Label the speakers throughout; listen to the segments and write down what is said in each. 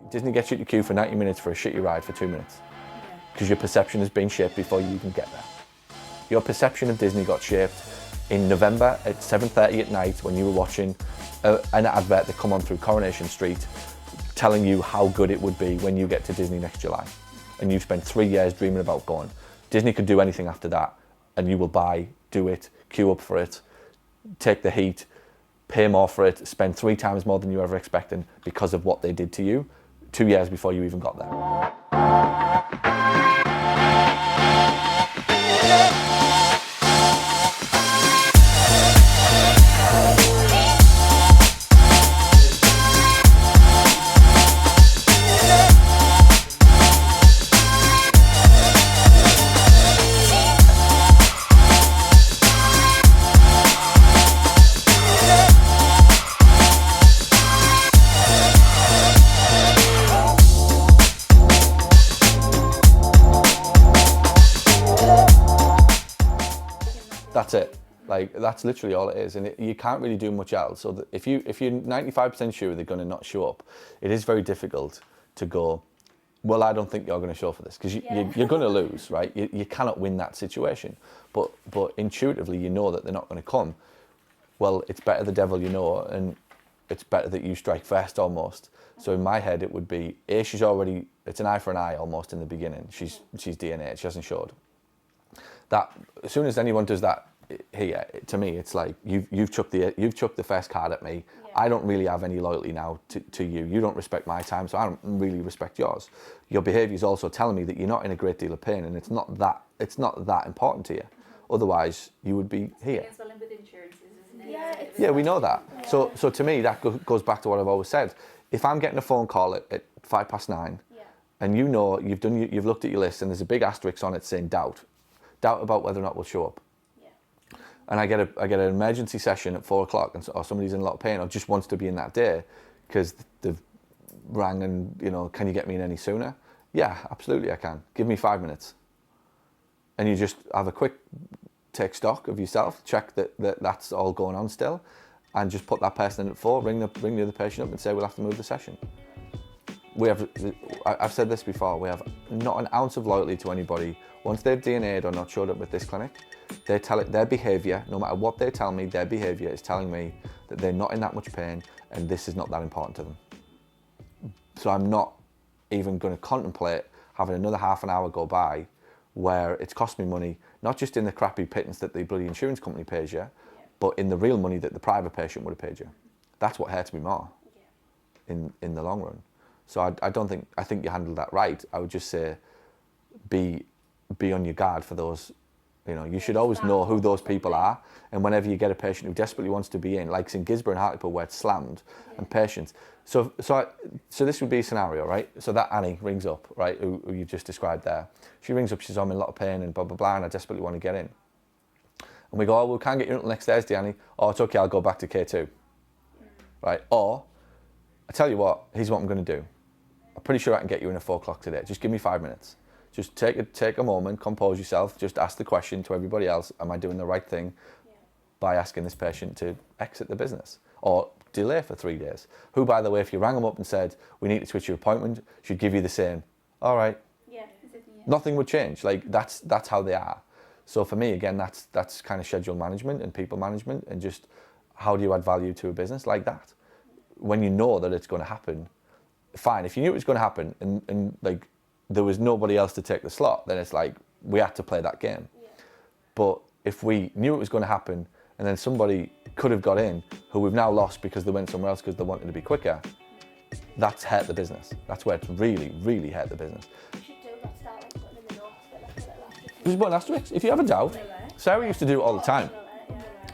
Speaker 1: Disney gets you to queue for 90 minutes for a shitty ride for 2 minutes. Because your perception has been shaped before you even get there. Your perception of Disney got shaped in November at 7:30 at night when you were watching an advert that come on through Coronation Street telling you how good it would be when you get to Disney next July. And you've spent 3 years dreaming about going. Disney could do anything after that, and you will buy, do it, queue up for it, take the heat, pay more for it, spend 3 times more than you ever expected because of what they did to you 2 years before you even got there. That's it. Like, that's literally all it is, and you can't really do much else. So that if you're 95% sure they're going to not show up, it is very difficult to go, well, I don't think you're going to show for this, because you're going to lose, right? You cannot win that situation. But intuitively, you know that they're not going to come. Well, it's better the devil you know, and it's better that you strike first almost. So in my head, it would be, it's an eye for an eye almost in the beginning. She's DNA, she hasn't showed. That as soon as anyone does that here, to me, it's like you've chucked the first card at me. Yeah. I don't really have any loyalty now to you. You don't respect my time, so I don't really respect yours. Your behaviour is also telling me that you're not in a great deal of pain, and it's not that important to you. Mm-hmm. Otherwise, you would be here.
Speaker 2: It's well in with insurances, isn't it?
Speaker 1: Yeah, we know that. Yeah. So to me, that goes back to what I've always said. If I'm getting a phone call at 9:05, and you know you've looked at your list, and there's a big asterisk on it saying doubt about whether or not we'll show up. Yeah. And I get an emergency session at 4:00, or somebody's in a lot of pain or just wants to be in that day because they've rang and, can you get me in any sooner? Yeah, absolutely I can. Give me 5 minutes. And you just have a quick take stock of yourself, check that's all going on still, and just put that person in at 4, ring the other patient up and say we'll have to move the session. I've said this before, we have not an ounce of loyalty to anybody. Once they've DNA'd or not showed up with this clinic, their behaviour, no matter what they tell me, their behaviour is telling me that they're not in that much pain and this is not that important to them. So I'm not even going to contemplate having another half an hour go by where it's cost me money, not just in the crappy pittance that the bloody insurance company pays you, but in the real money that the private patient would have paid you. That's what hurts me more in the long run. So I think you handled that right. I would just say be on your guard for those, you should always know who those people are. And whenever you get a patient who desperately wants to be in, like St Gisborough and Hartlepool where it's slammed, and patients. So this would be a scenario, right? So that Annie rings up, right, who you've just described there. She rings up, she's, I'm in a lot of pain and blah, blah, blah, and I desperately want to get in. And we go, we can't get you until next Thursday, Annie. Oh, it's okay, I'll go back to K2. Right? Or, I tell you what, here's what I'm going to do. I'm pretty sure I can get you in at 4:00 today. Just give me 5 minutes. Just take a moment, compose yourself, just ask the question to everybody else, am I doing the right thing by asking this patient to exit the business or delay for 3 days? Who, by the way, if you rang them up and said, we need to switch your appointment, should give you the same, all right. Nothing would change. Like, that's how they are. So for me, again, that's kind of schedule management and people management, and just how do you add value to a business like that? When you know that it's going to happen, fine. If you knew it was going to happen and like there was nobody else to take the slot, then it's like we had to play that game. Yeah. But if we knew it was going to happen and then somebody could have got in who we've now lost because they went somewhere else because they wanted to be quicker, that's hurt the business. That's where it's really, really hurt the business.
Speaker 2: You should do that, start like putting in the notes, but like a little asterisk.
Speaker 1: Just put an asterisk. If you have a doubt, Sarah used to do it all the time.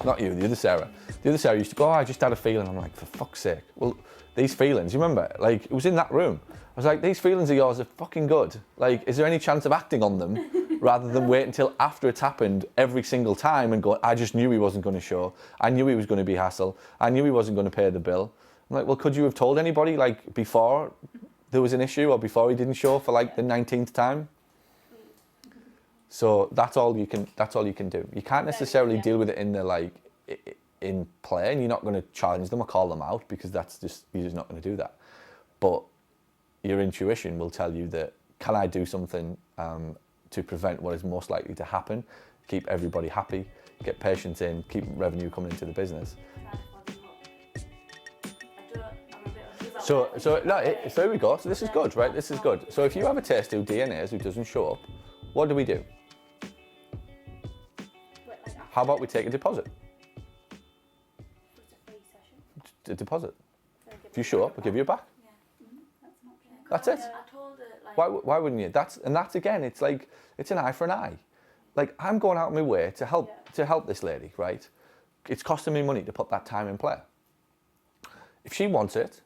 Speaker 1: Not you, the other Sarah. The other Sarah used to go, I just had a feeling. I'm like, for fuck's sake. Well, these feelings, you remember, like, it was in that room. I was like, these feelings of yours are fucking good. Like, is there any chance of acting on them rather than wait until after it's happened every single time and go, I just knew he wasn't going to show. I knew he was going to be hassle. I knew he wasn't going to pay the bill. I'm like, well, could you have told anybody, like, before there was an issue or before he didn't show for, like, the 19th time? So that's all you can do. You can't necessarily deal with it in the, like, in play, and you're not going to challenge them or call them out because you're just not going to do that. But your intuition will tell you that, can I do something to prevent what is most likely to happen, keep everybody happy, get patients in, keep revenue coming into the business. So there we go. So this is good, right? This is good. So if you have a taster who DNAs, who doesn't show up, what do we do? How about we take a deposit? A deposit. If you show up, I'll give you it back. That's it. Why wouldn't you? That's again, it's like, it's an eye for an eye. Like, I'm going out of my way to help this lady, right? It's costing me money to put that time in play. If she wants it,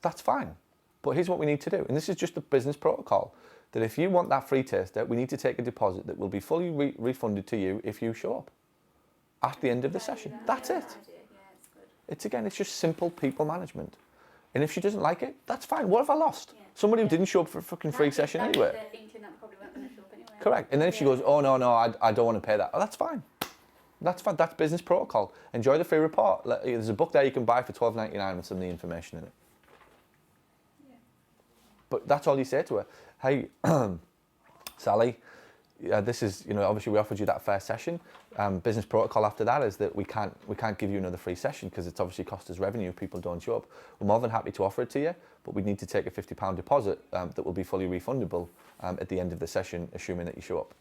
Speaker 1: that's fine. But here's what we need to do. And this is just the business protocol. That if you want that free taster, we need to take a deposit that will be fully refunded to you if you show up at the end of the session. That's it. It's just simple people management. And if she doesn't like it, that's fine. What have I lost? Somebody who didn't show up for a fucking free session anyway.
Speaker 2: They're thinking that probably weren't going to show up anyway.
Speaker 1: Correct. And then if she goes, oh no, I don't want to pay that. Oh, that's fine. That's fine. That's business protocol. Enjoy the free report. There's a book there you can buy for $12.99 with some of the information in it. But that's all you say to her. Hey, Sally, this is, obviously we offered you that first session. Business protocol after that is that we can't give you another free session because it's obviously cost us revenue if people don't show up. We're more than happy to offer it to you, but we need to take a £50 deposit that will be fully refundable at the end of the session, assuming that you show up.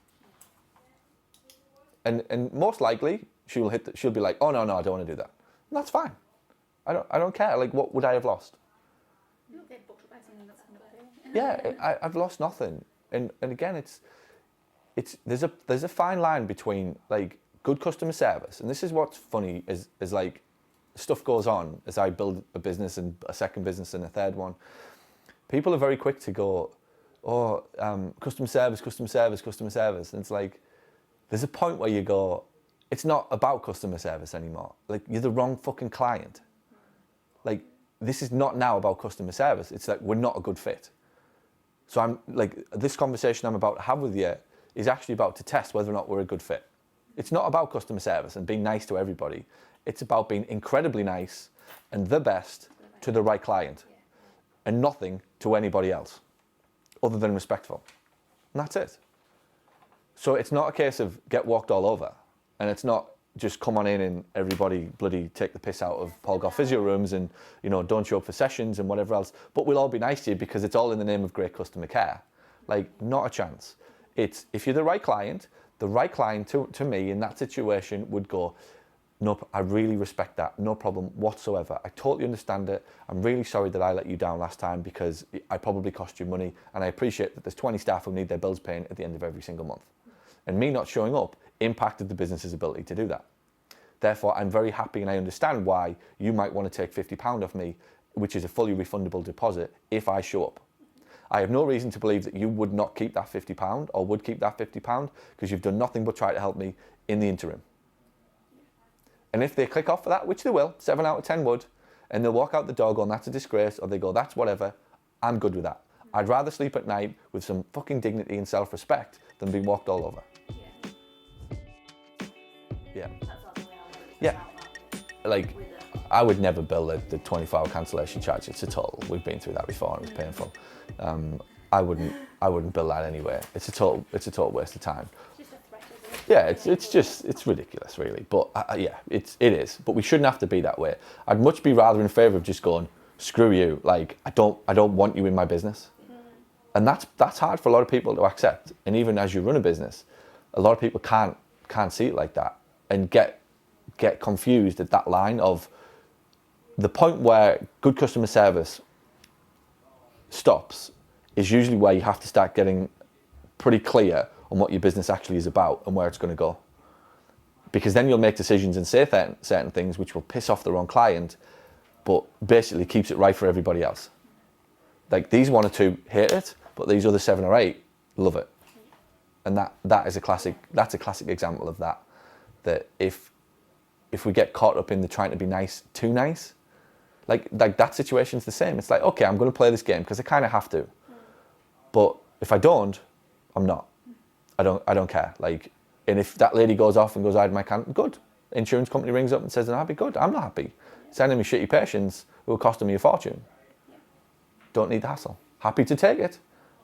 Speaker 1: And most likely she'll be like, oh no, I don't want to do that. And that's fine. I don't care. Like, what would I have lost? Yeah, I've lost nothing. And again, there's a fine line between like good customer service, and this is what's funny is like stuff goes on as I build a business and a second business and a third one. People are very quick to go, oh, customer service, and it's like there's a point where you go, it's not about customer service anymore. Like, you're the wrong fucking client. Like, this is not now about customer service. It's like, we're not a good fit. So I'm like, this conversation I'm about to have with you is actually about to test whether or not we're a good fit. It's not about customer service and being nice to everybody. It's about being incredibly nice and the best to the right client and nothing to anybody else other than respectful. And that's it. So it's not a case of get walked all over, and it's not just come on in and everybody bloody take the piss out of Paul Gough Physio Rooms and, don't show up for sessions and whatever else. But we'll all be nice to you because it's all in the name of great customer care. Like, not a chance. It's, if you're the right client to me in that situation would go, nope, I really respect that, no problem whatsoever. I totally understand it. I'm really sorry that I let you down last time because I probably cost you money, and I appreciate that there's 20 staff who need their bills paying at the end of every single month. And me not showing up impacted the business's ability to do that. Therefore, I'm very happy and I understand why you might want to take £50 off me, which is a fully refundable deposit, if I show up. I have no reason to believe that you would not keep that £50 or would keep that £50 because you've done nothing but try to help me in the interim. And if they click off for that, which they will, 7 out of 10 would, and they'll walk out the door going, that's a disgrace, or they go, that's whatever, I'm good with that. I'd rather sleep at night with some fucking dignity and self-respect than be walked all over. Yeah. Yeah. Like, I would never bill the 24-hour cancellation charge. It's a total. We've been through that before, and it's painful. I wouldn't bill that anyway. It's a total waste of time. Yeah, it's ridiculous, really. But yeah, it is. But we shouldn't have to be that way. I'd much be rather in favour of just going, screw you. Like, I don't want you in my business. And that's hard for a lot of people to accept. And even as you run a business, a lot of people can't see it like that and get confused at that line of the point where good customer service stops is usually where you have to start getting pretty clear on what your business actually is about and where it's going to go. Because then you'll make decisions and say certain things which will piss off the wrong client, but basically keeps it right for everybody else. Like, these 1 or 2 hate it, but these other 7 or 8 love it. And that's a classic example of that. That if we get caught up in the trying to be nice, too nice, like that situation's the same. It's like, okay, I'm going to play this game because I kind of have to. But if I don't, I'm not. I don't care. Like, and if that lady goes off and goes out of my account, good. Insurance company rings up and says they're not happy, good. I'm not happy. Sending me shitty patients who are costing me a fortune. Don't need the hassle. Happy to take it.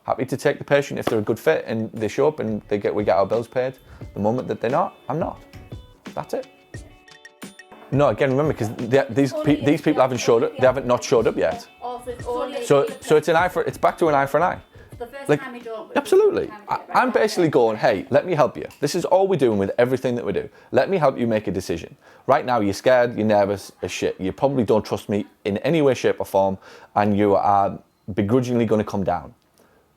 Speaker 1: Happy to take the patient if they're a good fit and they show up and we get our bills paid. The moment that they're not, I'm not. That's it. No, again, remember, because these people haven't showed up. They haven't not showed up yet. So it's back to an eye for an eye.
Speaker 3: The first
Speaker 1: Like,
Speaker 3: time we don't.
Speaker 1: absolutely. I'm basically going, hey, let me help you. This is all we're doing with everything that we do. Let me help you make a decision. Right now, you're scared, you're nervous as shit. You probably don't trust me in any way, shape or form, and you are begrudgingly going to come down.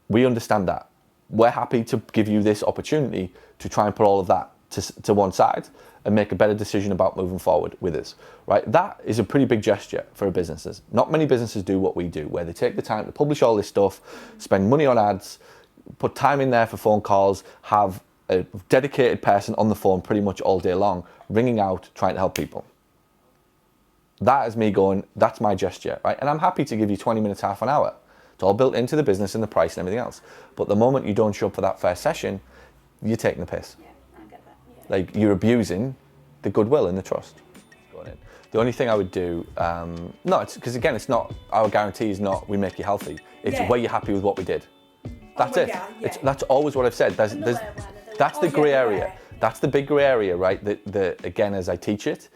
Speaker 1: We understand that. We're happy to give you this opportunity to try and put all of that to one side and make a better decision about moving forward with us, right? That is a pretty big gesture for businesses. Not many businesses do what we do, where they take the time to publish all this stuff, spend money on ads, put time in there for phone calls, have a dedicated person on the phone pretty much all day long, ringing out, trying to help people. That is me going, that's my gesture, right? And I'm happy to give you 20 minutes, half an hour. It's all built into the business and the price and everything else. But the moment you don't show up for that first session, you're taking the piss.
Speaker 3: Yeah, I get that. Yeah.
Speaker 1: Like, you're abusing the goodwill and the trust. Going in. The only thing I would do, it's because again, it's not, our guarantee is not we make you healthy. It's were you happy with what we did. That's it.
Speaker 4: Yeah.
Speaker 1: That's always what I've said. That's the grey area. That's the big grey area, right? That again, as I teach it,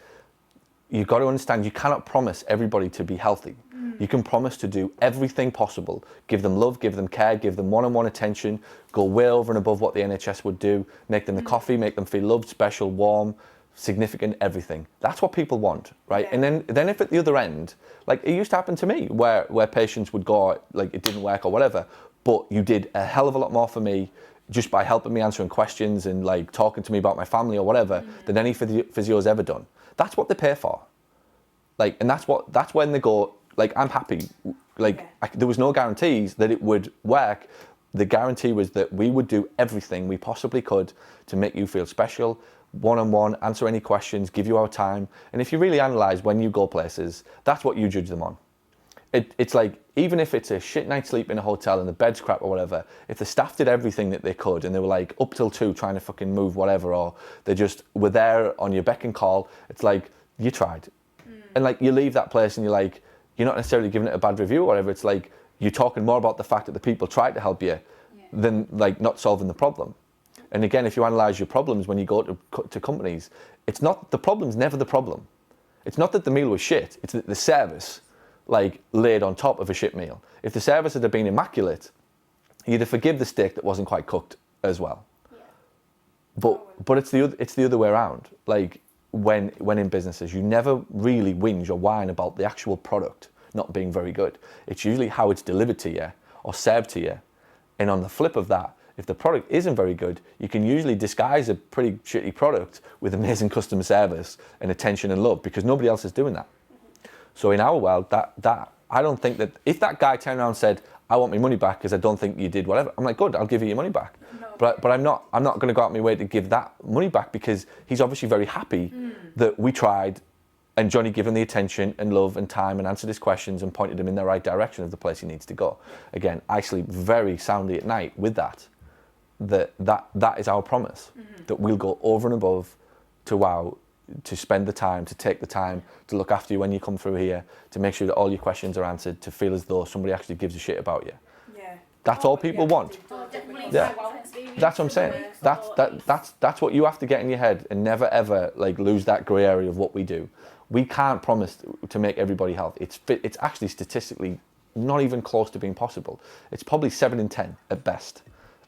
Speaker 1: you've got to understand you cannot promise everybody to be healthy. You can promise to do everything possible. Give them love, give them care, give them one-on-one attention, go way over and above what the NHS would do, make them the coffee, make them feel loved, special, warm, significant, everything. That's what people want, right?
Speaker 4: Yeah.
Speaker 1: And then if at the other end, like it used to happen to me, where patients would go, like it didn't work or whatever, but you did a hell of a lot more for me just by helping me answering questions and like talking to me about my family or whatever than any physio's ever done. That's what they pay for. Like, and that's when they go, like, I'm happy. Like, there was no guarantees that it would work. The guarantee was that we would do everything we possibly could to make you feel special, one-on-one, answer any questions, give you our time. And if you really analyse when you go places, that's what you judge them on. It's like, even if it's a shit night's sleep in a hotel and the bed's crap or whatever, if the staff did everything that they could and they were like up till 2 trying to fucking move whatever, or they just were there on your beck and call, it's like, you tried. And like, you leave that place and you're like, you're not necessarily giving it a bad review or whatever. It's like, you're talking more about the fact that the people tried to help you than like not solving the problem. And again, if you analyse your problems when you go to companies, it's not, the problem's never the problem. It's not that the meal was shit, it's that the service like laid on top of a shit meal. If the service had been immaculate, you'd forgive the steak that wasn't quite cooked as well. Yeah. But it's the other way around. Like, when in businesses, you never really whinge or whine about the actual product not being very good. It's usually how it's delivered to you or served to you. And on the flip of that, if the product isn't very good, you can usually disguise a pretty shitty product with amazing customer service and attention and love, because nobody else is doing that. So in our world, that I don't think that if that guy turned around and said, I want my money back because I don't think you did whatever, I'm like, good, I'll give you your money back. But I'm not going to go out of my way to give that money back, because he's obviously very happy that we tried and Johnny gave him the attention and love and time and answered his questions and pointed him in the right direction of the place he needs to go. Again, I sleep very soundly at night with that is our promise, that we'll go over and above to spend the time, to take the time to look after you when you come through here, to make sure that all your questions are answered, to feel as though somebody actually gives a shit about you. That's all people want. Yeah, that's what I'm saying. That's what you have to get in your head, and never ever like lose that grey area of what we do. We can't promise to make everybody healthy. It's actually statistically not even close to being possible. It's probably 7 in 10 at best.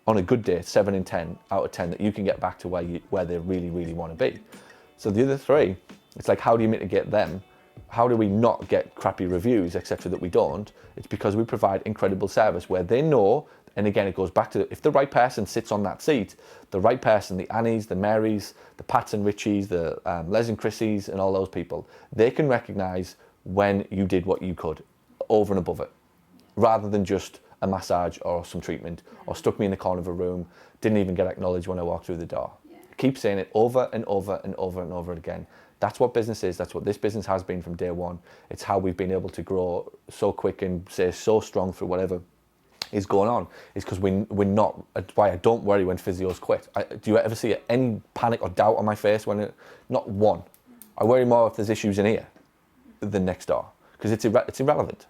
Speaker 1: On a good day, 7 in 10 out of 10 that you can get back to where they really, really want to be. So the other 3, it's like, how do you mitigate them? How do we not get crappy reviews, etc., that we don't? It's because we provide incredible service where they know, and again, it goes back to, if the right person sits on that seat, the right person, the Annies, the Marys, the Pats and Richies, the Les and Chrissies, and all those people, they can recognise when you did what you could over and above it, rather than just a massage or some treatment, or stuck me in the corner of a room, didn't even get acknowledged when I walked through the door. Keep saying it over and over and over and over again. That's what business is. That's what this business has been from day one. It's how we've been able to grow so quick and stay so strong through whatever is going on. Is because we're not. That's why I don't worry when physios quit. Do you ever see any panic or doubt on my face when not one? I worry more if there's issues in here than next door, because it's irrelevant.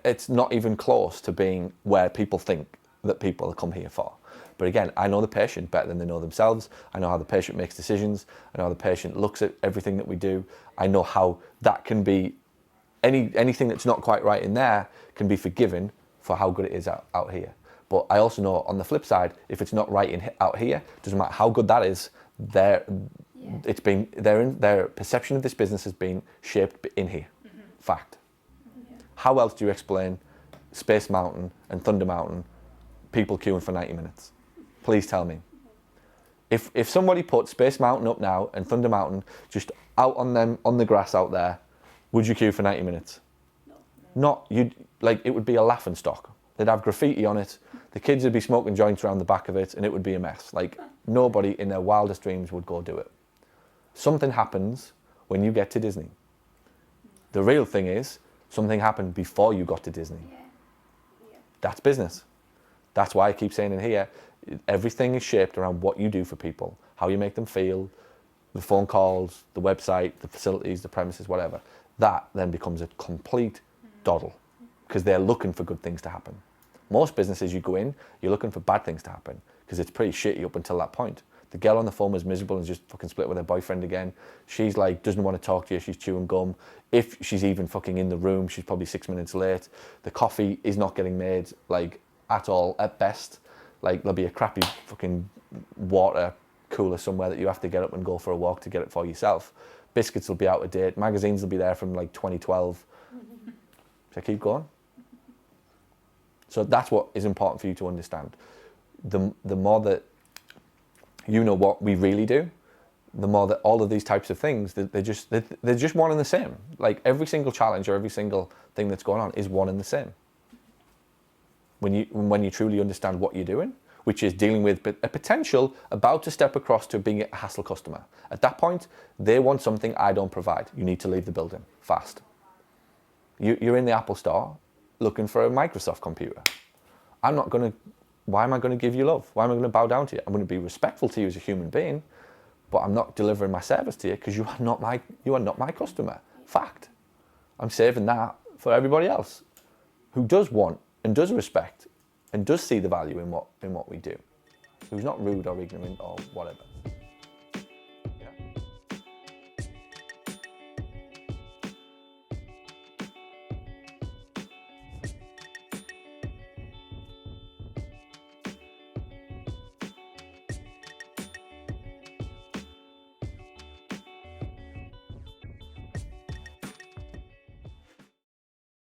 Speaker 1: it's not even close to being where people think that people come here for. But again, I know the patient better than they know themselves. I know how the patient makes decisions. I know how the patient looks at everything that we do. I know how that can be, anything that's not quite right in there can be forgiven for how good it is out here. But I also know on the flip side, if it's not right out here, doesn't matter how good that is, their perception of this business has been shaped in here. Fact. How else do you explain Space Mountain and Thunder Mountain, people queuing for 90 minutes? Please tell me. If somebody put Space Mountain up now and Thunder Mountain just out on the grass out there, would you queue for 90 minutes? No. It would be a laughing stock. They'd have graffiti on it. The kids would be smoking joints around the back of it, and it would be a mess. Like, nobody in their wildest dreams would go do it. Something happens when you get to Disney. The real thing is, something happened before you got to Disney. That's business. That's why I keep saying in here, everything is shaped around what you do for people, how you make them feel, the phone calls, the website, the facilities, the premises, whatever. That then becomes a complete doddle because they're looking for good things to happen. Most businesses you go in, you're looking for bad things to happen because it's pretty shitty up until that point. The girl on the phone was miserable and just fucking split with her boyfriend again. She's like, doesn't want to talk to you, she's chewing gum. If she's even fucking in the room, she's probably 6 minutes late. The coffee is not getting made, like, at all, at best. Like, there'll be a crappy fucking water cooler somewhere that you have to get up and go for a walk to get it for yourself. Biscuits will be out of date. Magazines will be there from like 2012. So keep going. So that's what is important for you to understand. The more that you know what we really do, the more that all of these types of things, they're just one and the same. Like, every single challenge or every single thing that's going on is one and the same. When you truly understand what you're doing, which is dealing with a potential about to step across to being a hassle customer. At that point, they want something I don't provide. You need to leave the building fast. You're in the Apple store looking for a Microsoft computer. Why am I going to give you love? Why am I going to bow down to you? I'm going to be respectful to you as a human being, but I'm not delivering my service to you because you are not my customer. Fact. I'm saving that for everybody else who does want and does respect and does see the value in what we do. Who's not rude or ignorant or whatever.